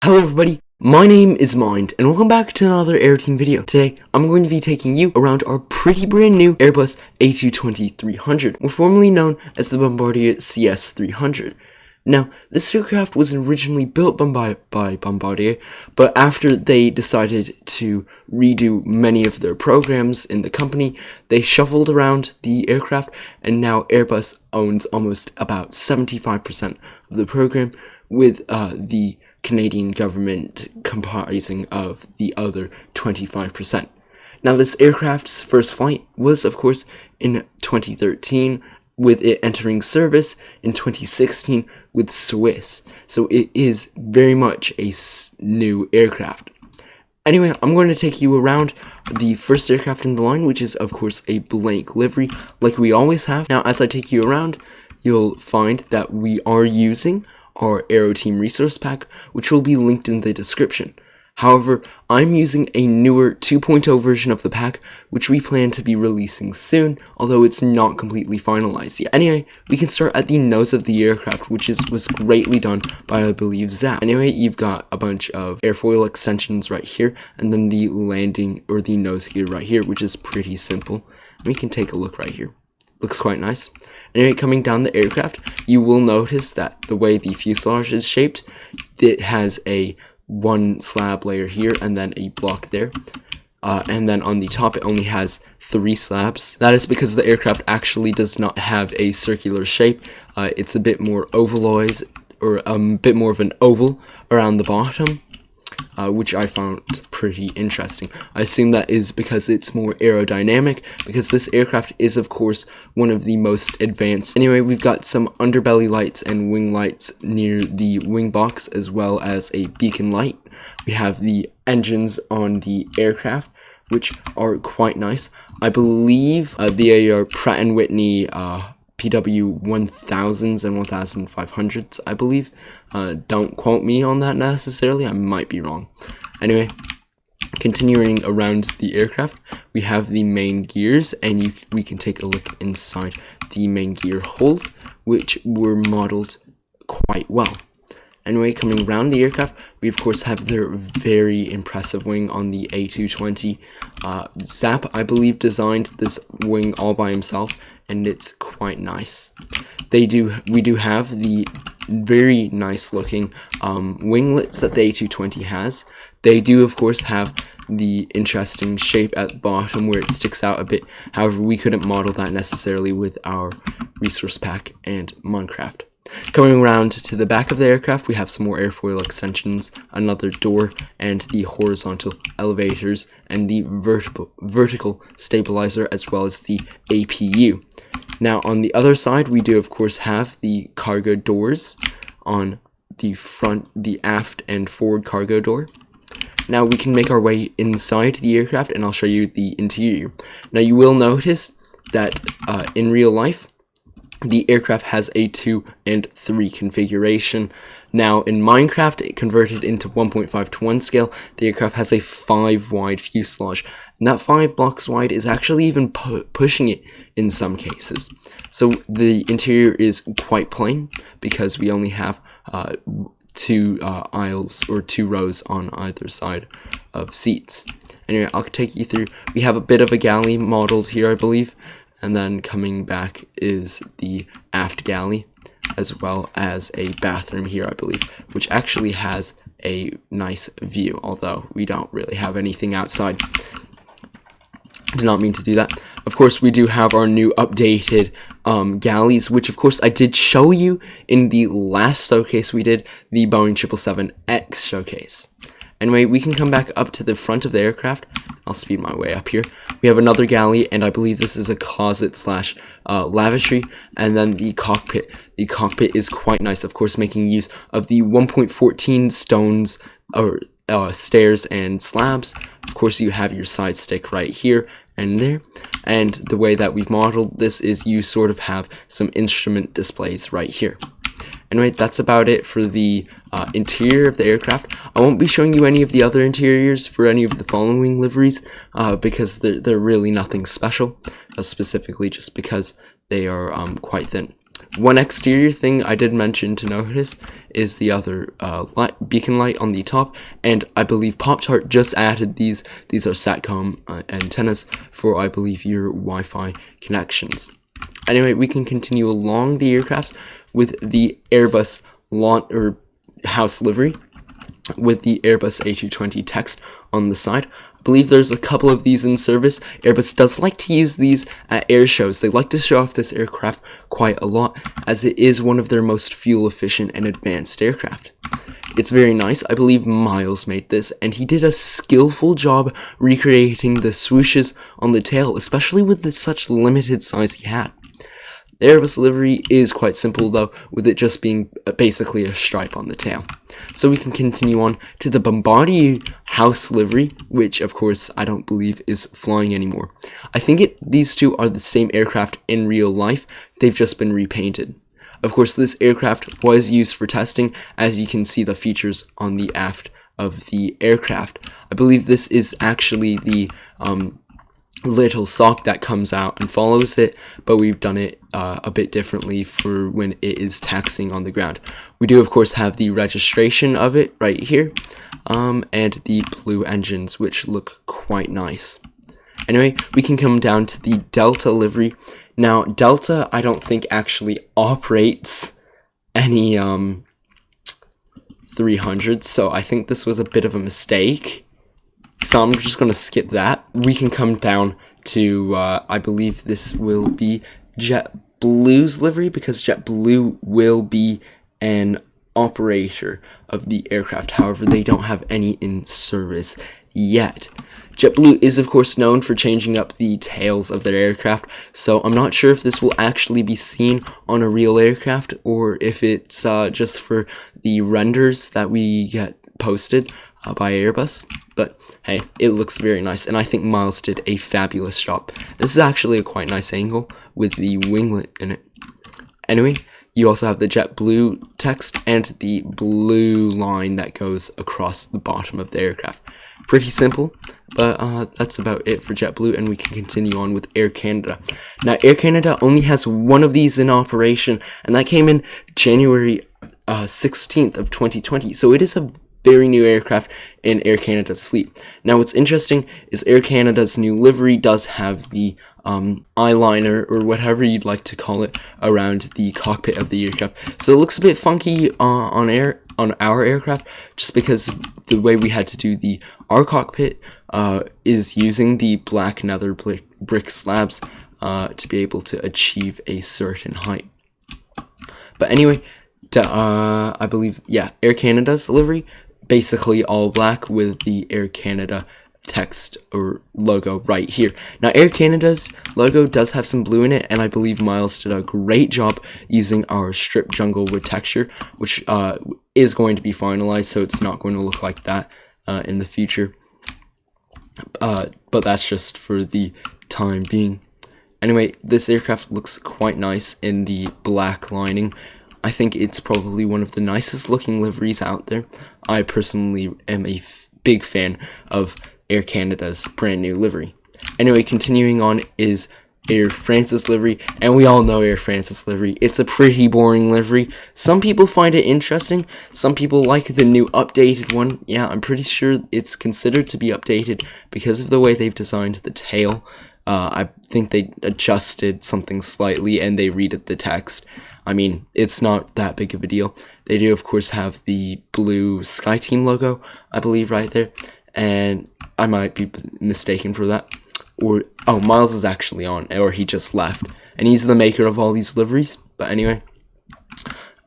Hello everybody, my name is Mind, and welcome back to another Aeroteam video. Today, I'm going to be taking you around our pretty brand new Airbus A220-300, more formerly known as the Bombardier CS300. Now, this aircraft was originally built by Bombardier, but after they decided to redo many of their programs in the company, they shuffled around the aircraft, and now Airbus owns almost about 75% of the program, with the Canadian government comprising of the other 25%. Now, this aircraft's first flight was, of course, in 2013, with it entering service in 2016 with Swiss. So it is very much a new aircraft. Anyway, I'm going to take you around the first aircraft in the line, which is, of course, a blank livery, like we always have. Now, as I take you around, you'll find that we are using our Aeroteam resource pack, which will be linked in the description. However, I'm using a newer 2.0 version of the pack, which we plan to be releasing soon, although it's not completely finalized yet. Anyway, we can start at the nose of the aircraft, which was greatly done by, I believe, Zap. Anyway, you've got a bunch of airfoil extensions right here, and then the landing, or the nose gear right here, which is pretty simple. We can take a look right here. Looks quite nice. Anyway, coming down the aircraft, you will notice that the way the fuselage is shaped, it has a one slab layer here and then a block there. And then on the top, it only has 3 slabs. That is because the aircraft actually does not have a circular shape. It's a bit more ovaloid, or a bit more of an oval around the bottom. Which I found pretty interesting. I assume that is because it's more aerodynamic, because this aircraft is, of course, one of the most advanced. Anyway, we've got some underbelly lights and wing lights near the wing box, as well as a beacon light. We have the engines on the aircraft, which are quite nice. I believe they are Pratt & Whitney PW 1000s and 1500s, I believe. Don't quote me on that necessarily, I might be wrong. Anyway, continuing around the aircraft, we have the main gears, and we can take a look inside the main gear hold, which were modeled quite well. Anyway, coming around the aircraft, we of course have their very impressive wing on the A220. Zap, I believe, designed this wing all by himself, and it's quite nice. We do have the very nice looking winglets that the A220 has. They do, of course, have the interesting shape at the bottom where it sticks out a bit. However, we couldn't model that necessarily with our resource pack and Minecraft. Coming around to the back of the aircraft, we have some more airfoil extensions, another door, and the horizontal elevators, and the vertical stabilizer, as well as the APU. Now, on the other side, we do, of course, have the cargo doors on the front, the aft and forward cargo door. Now, we can make our way inside the aircraft, and I'll show you the interior. Now, you will notice that in real life, the aircraft has a 2 and 3 configuration. Now, in Minecraft, it converted into 1.5 to 1 scale. The aircraft has a 5 wide fuselage, and that 5 blocks wide is actually even pushing it in some cases. So the interior is quite plain, because we only have 2 aisles, or 2 rows on either side of seats. Anyway, I'll take you through. We have a bit of a galley modeled here, I believe. And then coming back is the aft galley, as well as a bathroom here, I believe, which actually has a nice view, although we don't really have anything outside. Did not mean to do that. Of course, we do have our new updated galleys, which of course I did show you in the last showcase we did, the Boeing 777X showcase. Anyway, we can come back up to the front of the aircraft. I'll speed my way up here. We have another galley, and I believe this is a closet slash lavatory, and then the cockpit. The cockpit is quite nice, of course, making use of the 1.14 stones, or stairs and slabs. Of course, you have your side stick right here and there, and the way that we've modeled this is you sort of have some instrument displays right here. Anyway, that's about it for the interior of the aircraft. I won't be showing you any of the other interiors for any of the following liveries, because they're really nothing special, specifically just because they are quite thin. One exterior thing I did mention to notice is the other beacon light on the top, and I believe Pop-Tart just added these. These are SATCOM antennas for, I believe, your Wi-Fi connections. Anyway, we can continue along the aircraft with the Airbus house livery with the Airbus A220 text on the side. I believe there's a couple of these in service. Airbus does like to use these at air shows. They like to show off this aircraft quite a lot, as it is one of their most fuel efficient and advanced aircraft. It's very nice. I believe Miles made this, and he did a skillful job recreating the swooshes on the tail, especially with such limited size he had. The Airbus livery is quite simple though, with it just being basically a stripe on the tail. So we can continue on to the Bombardier house livery, which of course I don't believe is flying anymore. I think these two are the same aircraft in real life, they've just been repainted. Of course, this aircraft was used for testing, as you can see the features on the aft of the aircraft. I believe this is actually the little sock that comes out and follows it, but we've done it a bit differently for when it is taxiing on the ground. We do of course have the registration of it right here, and the blue engines, which look quite nice. Anyway, we can come down to the Delta livery. Now Delta I don't think actually operates any 300s, so I think this was a bit of a mistake. So I'm just going to skip that. We can come down to, I believe this will be JetBlue's livery, because JetBlue will be an operator of the aircraft. However, they don't have any in service yet. JetBlue is of course known for changing up the tails of their aircraft, so I'm not sure if this will actually be seen on a real aircraft, or if it's just for the renders that we get posted by Airbus. But hey, it looks very nice, and I think Miles did a fabulous job. This is actually a quite nice angle with the winglet in it. Anyway, you also have the JetBlue text and the blue line that goes across the bottom of the aircraft. Pretty simple, but that's about it for JetBlue, and we can continue on with Air Canada. Now, Air Canada only has one of these in operation, and that came in January 16th of 2020, so it is a very new aircraft in Air Canada's fleet. Now what's interesting is Air Canada's new livery does have the eyeliner, or whatever you'd like to call it, around the cockpit of the aircraft. So it looks a bit funky on our aircraft, just because the way we had to do our cockpit is using the black nether brick slabs to be able to achieve a certain height. But anyway, I believe, yeah, Air Canada's livery, basically all black with the Air Canada text or logo right here. Now Air Canada's logo does have some blue in it, and I believe Miles did a great job using our strip jungle wood texture, which is going to be finalized, so it's not going to look like that in the future, but that's just for the time being. Anyway, this aircraft looks quite nice in the black lining. I think it's probably one of the nicest looking liveries out there. I personally am a big fan of Air Canada's brand new livery. Anyway, continuing on is Air France's livery, and we all know Air France's livery. It's a pretty boring livery. Some people find it interesting, some people like the new updated one. Yeah, I'm pretty sure it's considered to be updated because of the way they've designed the tail. I think they adjusted something slightly and they redid the text. I mean, it's not that big of a deal. They do, of course, have the blue SkyTeam logo, I believe, right there. And I might be mistaken for that. Or, oh, Miles is actually on, or he just left. And he's the maker of all these liveries. But anyway,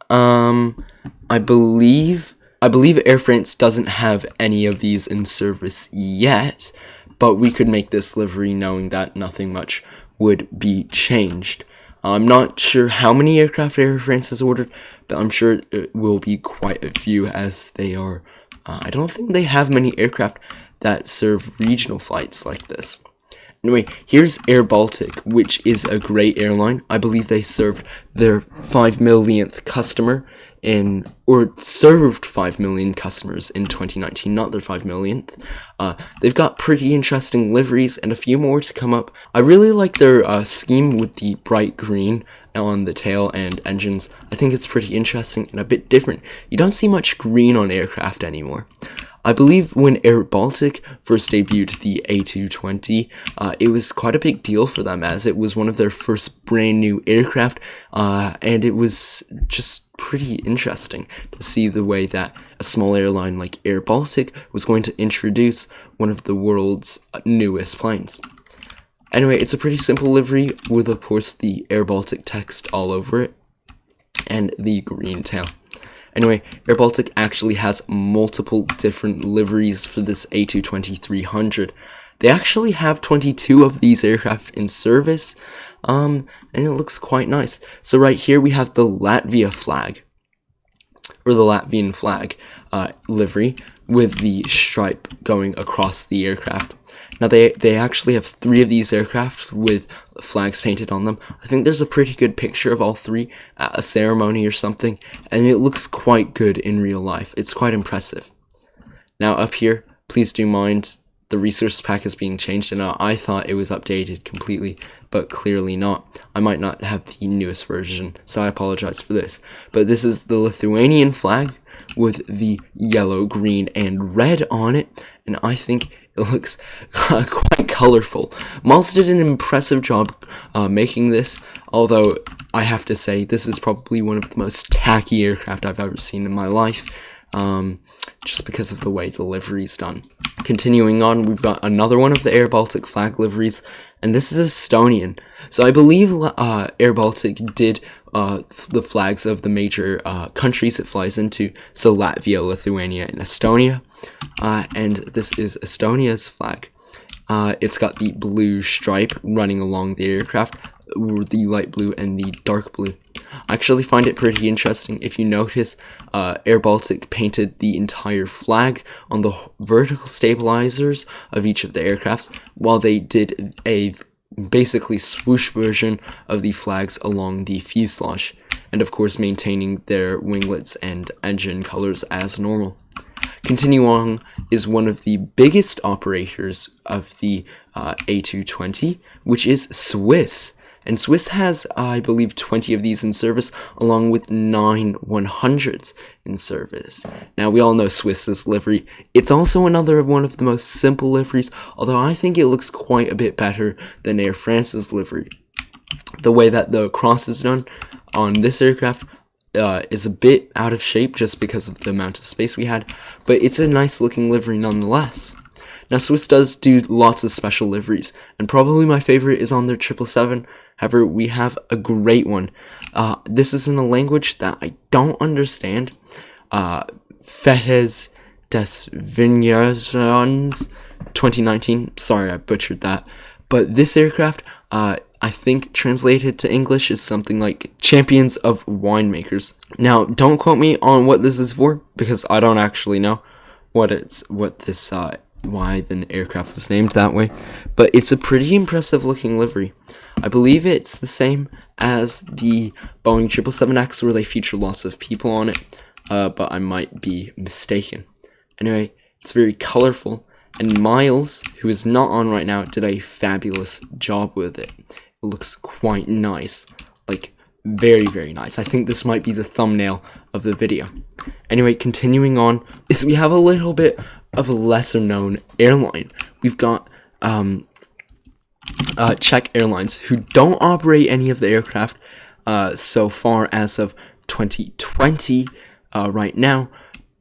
I believe Air France doesn't have any of these in service yet. But we could make this livery knowing that nothing much would be changed. I'm not sure how many aircraft Air France has ordered, but I'm sure it will be quite a few, as they are, I don't think they have many aircraft that serve regional flights like this. Anyway, here's Air Baltic, which is a great airline. I believe they served their 5 millionth customer served 5 million customers in 2019, not their 5 millionth. They've got pretty interesting liveries and a few more to come up. I really like their scheme with the bright green on the tail and engines. I think it's pretty interesting and a bit different. You don't see much green on aircraft anymore. I believe when Air Baltic first debuted the A220, it was quite a big deal for them, as it was one of their first brand new aircraft, and it was just pretty interesting to see the way that a small airline like Air Baltic was going to introduce one of the world's newest planes. Anyway, it's a pretty simple livery with, of course, the Air Baltic text all over it and the green tail. Anyway, Air Baltic actually has multiple different liveries for this A220-300. They actually have 22 of these aircraft in service, and it looks quite nice. So right here we have the Latvia flag, or the Latvian flag livery, with the stripe going across the aircraft. Now they actually have 3 of these aircraft with flags painted on them. I think there's a pretty good picture of all 3 at a ceremony or something, and it looks quite good in real life. It's quite impressive. Now up here, please do mind, the resource pack is being changed, and I thought it was updated completely, but clearly not. I might not have the newest version, so I apologize for this. But this is the Lithuanian flag with the yellow, green, and red on it, and I think it looks quite colorful. Miles did an impressive job making this, although I have to say this is probably one of the most tacky aircraft I've ever seen in my life, just because of the way the livery is done. Continuing on, we've got another one of the Air Baltic flag liveries, and this is Estonian. So I believe Air Baltic did the flags of the major countries it flies into, so Latvia, Lithuania, and Estonia. And this is Estonia's flag. It's got the blue stripe running along the aircraft, the light blue and the dark blue. I actually find it pretty interesting. If you notice, Air Baltic painted the entire flag on the vertical stabilizers of each of the aircrafts, while they did a basically swoosh version of the flags along the fuselage, and of course maintaining their winglets and engine colors as normal. Continue on is one of the biggest operators of the A220, which is Swiss. And Swiss has, I believe, 20 of these in service, along with 9 100s in service. Now, we all know Swiss's livery. It's also another one of the most simple liveries, although I think it looks quite a bit better than Air France's livery. The way that the cross is done on this aircraft is a bit out of shape just because of the amount of space we had, but it's a nice looking livery nonetheless. Now, Swiss does do lots of special liveries, and probably my favorite is on their 777. However, we have a great one. This is in a language that I don't understand. Fetes des Vignerons 2019. Sorry, I butchered that. But this aircraft, I think translated to English is something like Champions of Winemakers. Now, don't quote me on what this is for, because I don't actually know why the aircraft was named that way, but it's a pretty impressive looking livery. I believe it's the same as the Boeing 777X, where they feature lots of people on it, but I might be mistaken. Anyway, it's very colorful, and Miles, who is not on right now, did a fabulous job with it. It looks quite nice, like very, very nice. I think this might be the thumbnail of the video. Anyway, continuing on, is we have a little bit of a lesser known airline. We've got Czech Airlines, who don't operate any of the aircraft so far as of 2020 right now,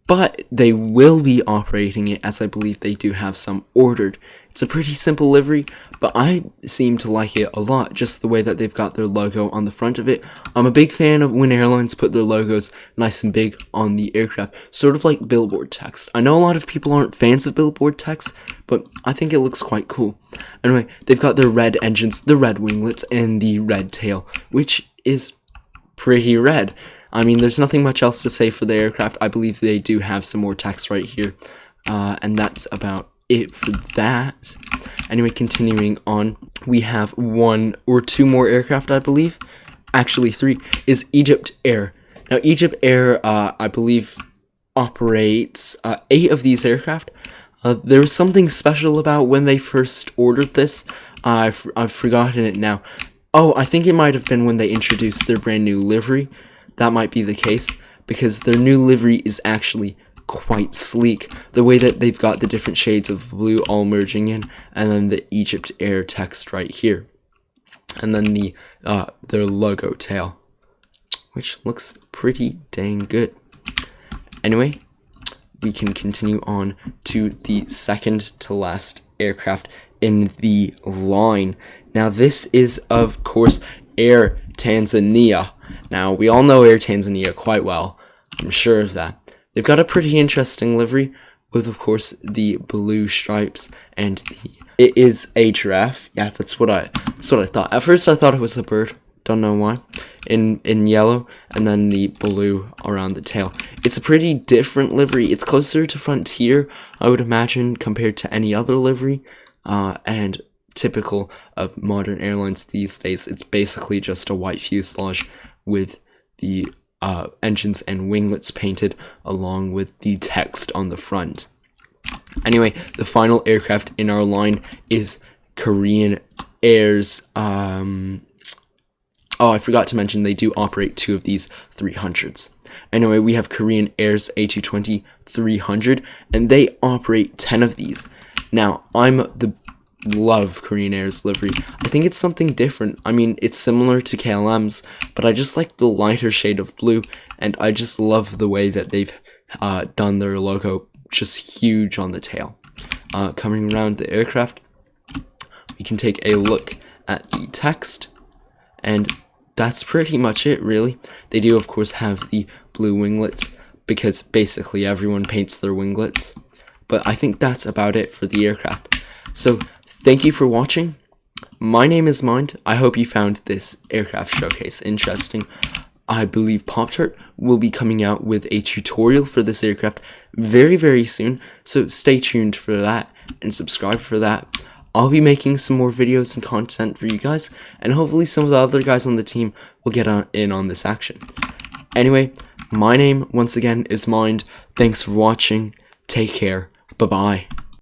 but they will be operating it, as I believe they do have some ordered. It's a pretty simple livery, but I seem to like it a lot, just the way that they've got their logo on the front of it. I'm a big fan of when airlines put their logos nice and big on the aircraft, sort of like billboard text. I know a lot of people aren't fans of billboard text, but I think it looks quite cool. Anyway, they've got their red engines, the red winglets, and the red tail, which is pretty red. I mean, there's nothing much else to say for the aircraft. I believe they do have some more text right here, and that's about it for that. Anyway, continuing on, we have 1 or 2 more aircraft, I believe. Actually, 3 is Egypt Air. Now, Egypt Air, I believe, operates 8 of these aircraft. There was something special about when they first ordered this. I've forgotten it now. Oh, I think it might have been when they introduced their brand new livery. That might be the case, because their new livery is actually quite sleek. The way that they've got the different shades of blue all merging in, and then the Egypt Air text right here. And then their logo tail, which looks pretty dang good. Anyway, we can continue on to the second to last aircraft in the line. Now this is, of course, Air Tanzania. Now we all know Air Tanzania quite well, I'm sure of that. They've got a pretty interesting livery with, of course, the blue stripes and it is a giraffe. Yeah, that's what I thought. At first I thought it was a bird. Don't know why. In yellow, and then the blue around the tail. It's a pretty different livery. It's closer to Frontier, I would imagine, compared to any other livery. And typical of modern airlines these days, it's basically just a white fuselage with the engines and winglets painted along with the text on the front. Anyway, the final aircraft in our line is Korean Air's oh, I forgot to mention they do operate 2 of these 300s. Anyway, we have Korean Air's A220-300, and they operate 10 of these. Now, love Korean Air's livery. I think it's something different. I mean, it's similar to KLM's, but I just like the lighter shade of blue, and I just love the way that they've done their logo just huge on the tail. Coming around the aircraft, we can take a look at the text, and that's pretty much it, really. They do, of course, have the blue winglets, because basically everyone paints their winglets. But I think that's about it for the aircraft. So, thank you for watching. My name is Mind. I hope you found this aircraft showcase interesting. I believe Pop-Tart will be coming out with a tutorial for this aircraft very, very soon. So, stay tuned for that and subscribe for that. I'll be making some more videos and content for you guys, and hopefully some of the other guys on the team will get in on this action. Anyway, my name, once again, is Mind. Thanks for watching. Take care. Bye-bye.